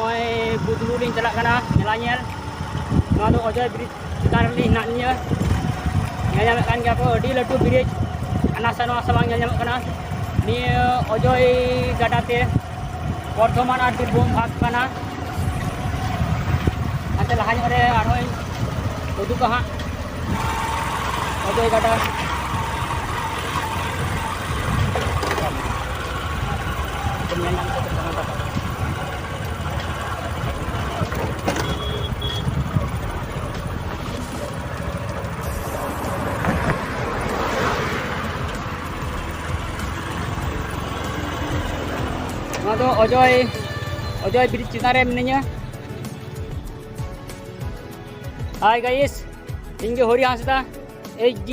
noy budulu ling celak kana nyelanyel noa do ojoi bridge chitan li naknya nyam kan ga ko di latu bridge anasan noa samang nyam kana ni ojoi gadate Bordhoman ar Birbhum bhag kana ante lahany ore aroi uduk ha ojoi gada Itu ojoi bridge chitan re minanya. Hai guys, inge Hori Hasda HG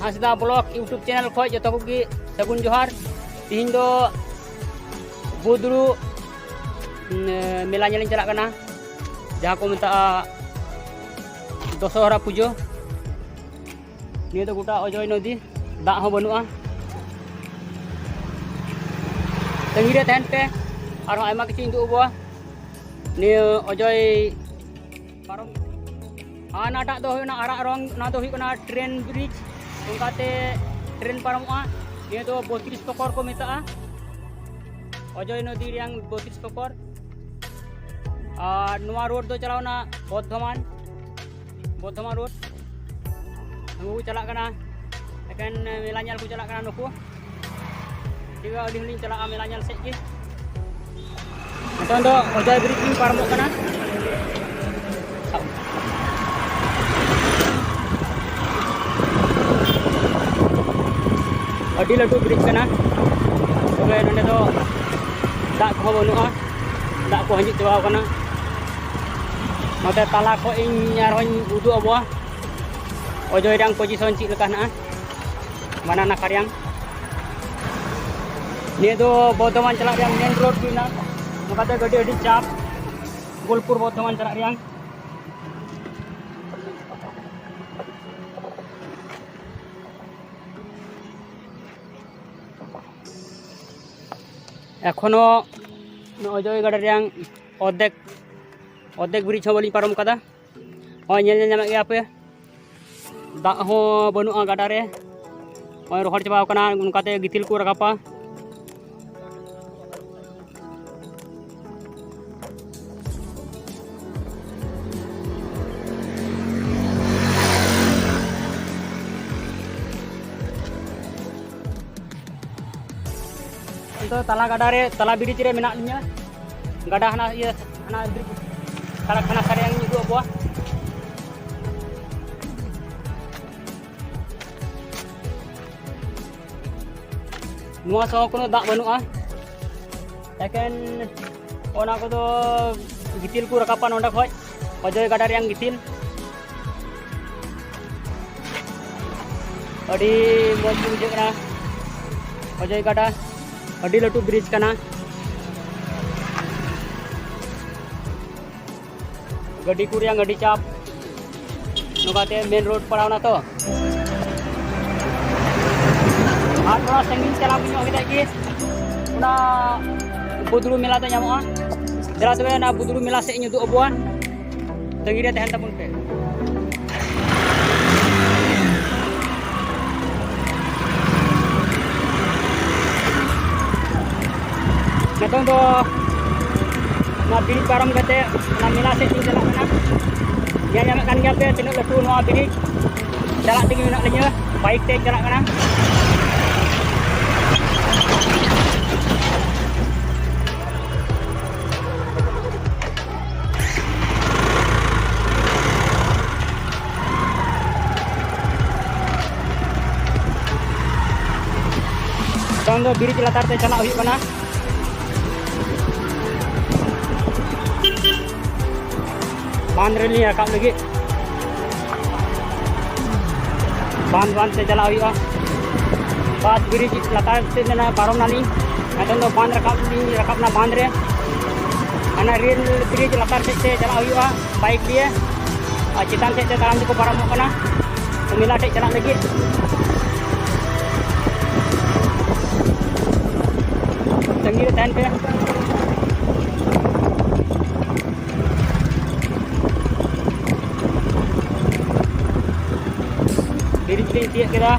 Hasda blog YouTube channel khoj joto kogi sagun johar. Tihin do budru mela nyelin celak kana jaha ko meta Dosohara pujo. Ni do gota ojoi nodi dak ho banua. Tengire tahan pe arho aima kici indu bo ni ojoi parom ana dak do na arak rong na do hikona train bridge ungkate train paramoa ni do 32 tokor ko meta ojoi nodi yang 32 tokor nuwa road do chalawna Bordhoman road nu chalak kana ekan melanyal ku chalak kana nuku juga udah ling celak amelanya sek ki. Contoh ojoi bridge ni parmok kana. Adi latu bridge kana. Oke nonde to dak ko banua. Dak ko hanjit jawa kana. Mate tala ko ing nyaron udu abo. Ojoi dang posisi cik lekas na. Mana nak karyang. Ni do Bordhoman celak yang main road pina makata gadi adi chap Golpur Bordhoman celak yang ekhono ojoi gadar yang odek bridge ho bali parom kada oi nyel nyamak ge ape dak ho banua gadare oi rohor chaba kana unkate gitil ku rakapa itu tala bridge re menak linya gada hana iya hana bridge tala kana kare yang nyigo buah nuwa so kono dak banua eken ona ko do gitil ku rakapan onda khoj ojoi gada yang gitil adi moj bujek na ojoi gada adi latu bridge kana gadi kur yang gadi chap nokate main road parawna to ar thora sangin chala bunyo kita ki una budru mela ta nyamoa dera tobe na budru mela se nyudu obuan tengire tahan tapun pe Natong do na bridge param kate na mila se ting celak kana ya nyamak kan gape tinu latu nuwa bridge celak ting nak lenya baik te celak kana tong do bridge latar te celak huyuk kana बांध रही है काम लगी बांध से चला हुआ बात ब्रिज लतार से ना पारों नाली अतन तो बांध रखा ना बांध रहे अना रेल ब्रिज लतार से चला हुआ बाइक लिए और चितान से ताराम को पारम होना तो मिला से चला लगी तंगी तहन पे ᱞᱤᱧ ᱛᱤᱭᱳᱜ ᱠᱮᱫᱟ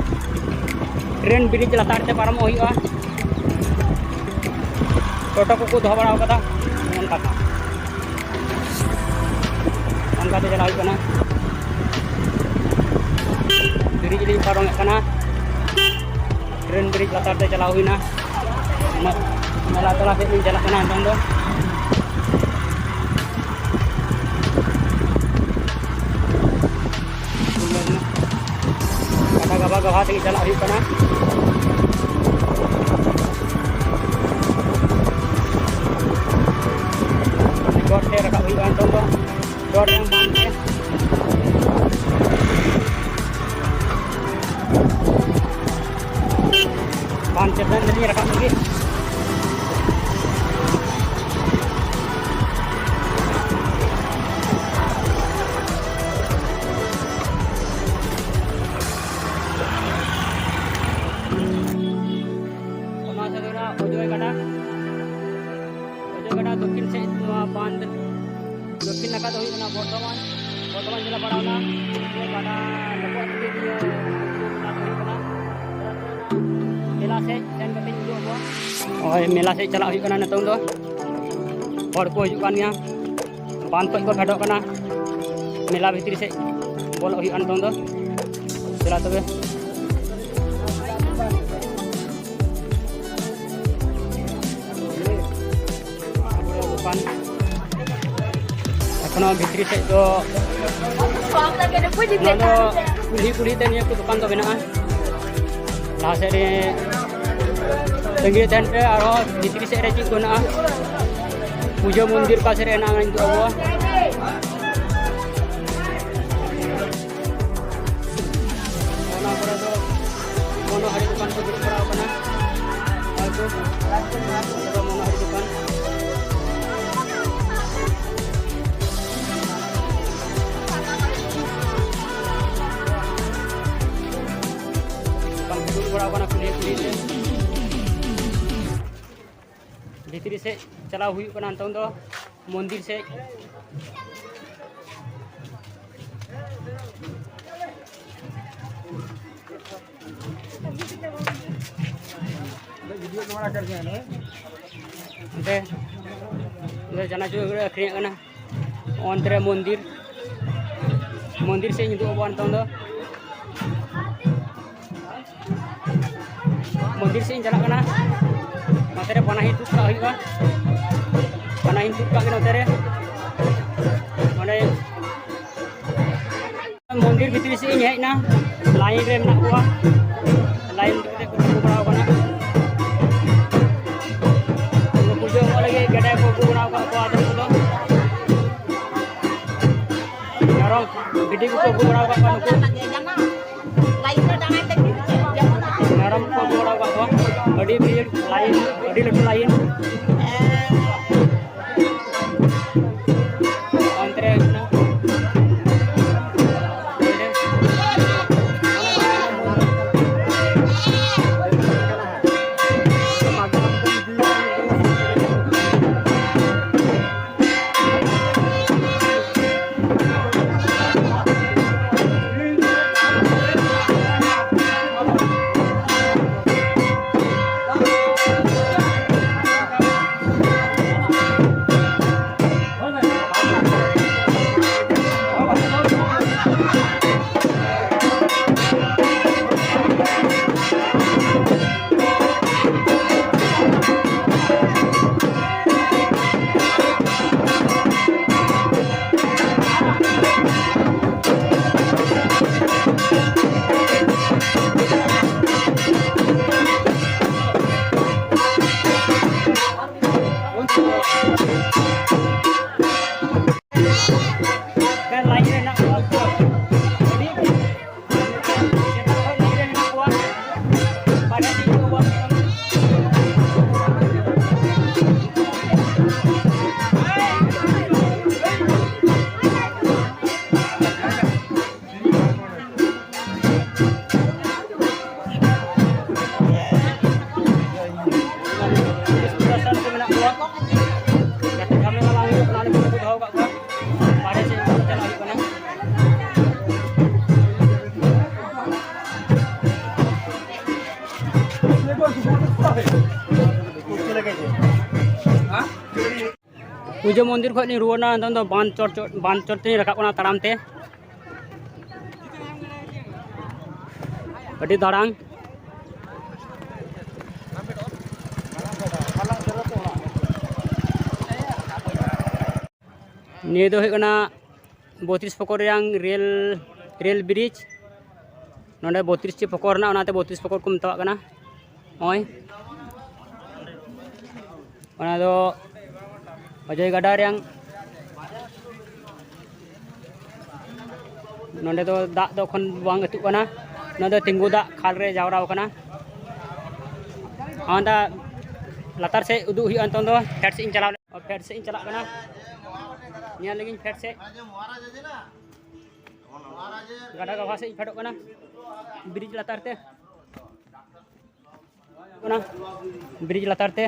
ᱴᱨᱮᱱ ᱵᱨᱤᱡᱽ ᱞᱟᱛᱟᱨ ᱛᱮ ᱯᱟᱨᱚᱢᱚᱜ ᱦᱩᱭᱩᱜᱼᱟ ᱴᱳᱴᱳ ᱠᱚᱠᱚ ᱫᱚᱦᱚ ᱵᱟᱲᱟ ᱟᱠᱟᱫᱟ ᱚᱱᱠᱟᱛᱮ ᱪᱟᱞᱟᱣ ᱦᱩᱭᱩᱜ ᱠᱟᱱᱟ ब्रिज लिंग पारोमेद कना ट्रेन ब्रिज लातार ते चलाव हुईना मेला तला से लिंग चला कना नितोंग दो कटा गबा गबा ते चला हुई कना डॉट ते रखा हुई नितोंग दो डॉट yang बांध के पांच चेतन jadi rakam lagi ojoi gada dokin se band dokin naka do huina Bordhoman jela padawna gada lepot ke dia मेला से सेन कते हिजू अबो ओय मेला से चला हुई कना नतों दो हर को हिजू कान गया बांध को फेडो कना मेला भितरी से बोल हुई अन दो चला तबे दुकान एखनो भितरी से दो कुली ते निया को दुकान तो बेना लाहा से तंगी तहन पे और भितरी से रे चीज बना पूजा मंदिर पास रे ना तो अब ओना पर तो मनोहरी दुकान को जुड़ पड़ा बना और तो मनोहरी दुकान भितरी से चला हुई नितों दो मंदिर से चनाचूर अखरीना अंतरे मंदिर से हिजू अब नितों दो मंदिर से चला नोते पनाही तुद का हुआ पनाही तुद का नोते मंदिर भितरी से हेजना लाइन रे मेना को लाइन बड़ा पूजा लगे गेडे को बड़ा मेरम भिडी को बड़ा मेरम को बड़ा अड़ी भीड़ लाइन अड़ी लटू लाइन अंतरे पूजा मंदिर खो रुआना तो बांध चोट ते रकाबना ताराम ते अड़ी दारांग निये दो है कना 32 पकड़ रेल ब्रिज नोडे 32 टी पकड़ ना ओनाते 32 पकड़ को मतवा कना ओय ओना दो अजय गडा रेंग नोडे दो दाग दो खन बांग अतु कना नोडे तिंगु दाग खाल रे जावरा कना आंदा लातार से उदु हुई अंतन दो फेट से इन चला कना निया लगिन फेट से गडा गवा से फेटो कना ब्रिज लातार ते कना ब्रिज लातार ते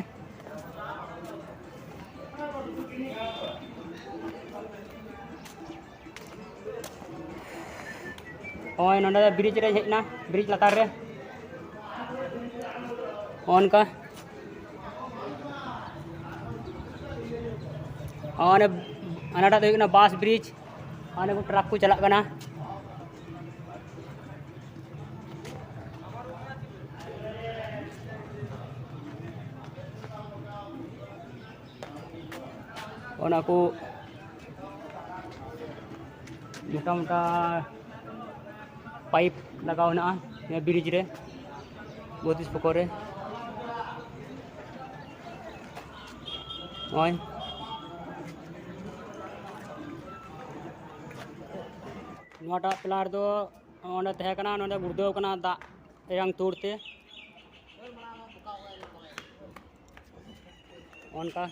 ओय नोडे ब्रिज रे हेजना ब्रिज लातार रे ओनका आने अनाडा दो ना बास ब्रिज आने को ट्रक को चला कना ओना को मोटा मोटा पाइप लगाव ना ब्रिज रे 32 पकड़ रे ओय नोटा प्लार दो ओंडे तहे कना नोडे गुर्दो कना दा एरंग तोड़ते ओनका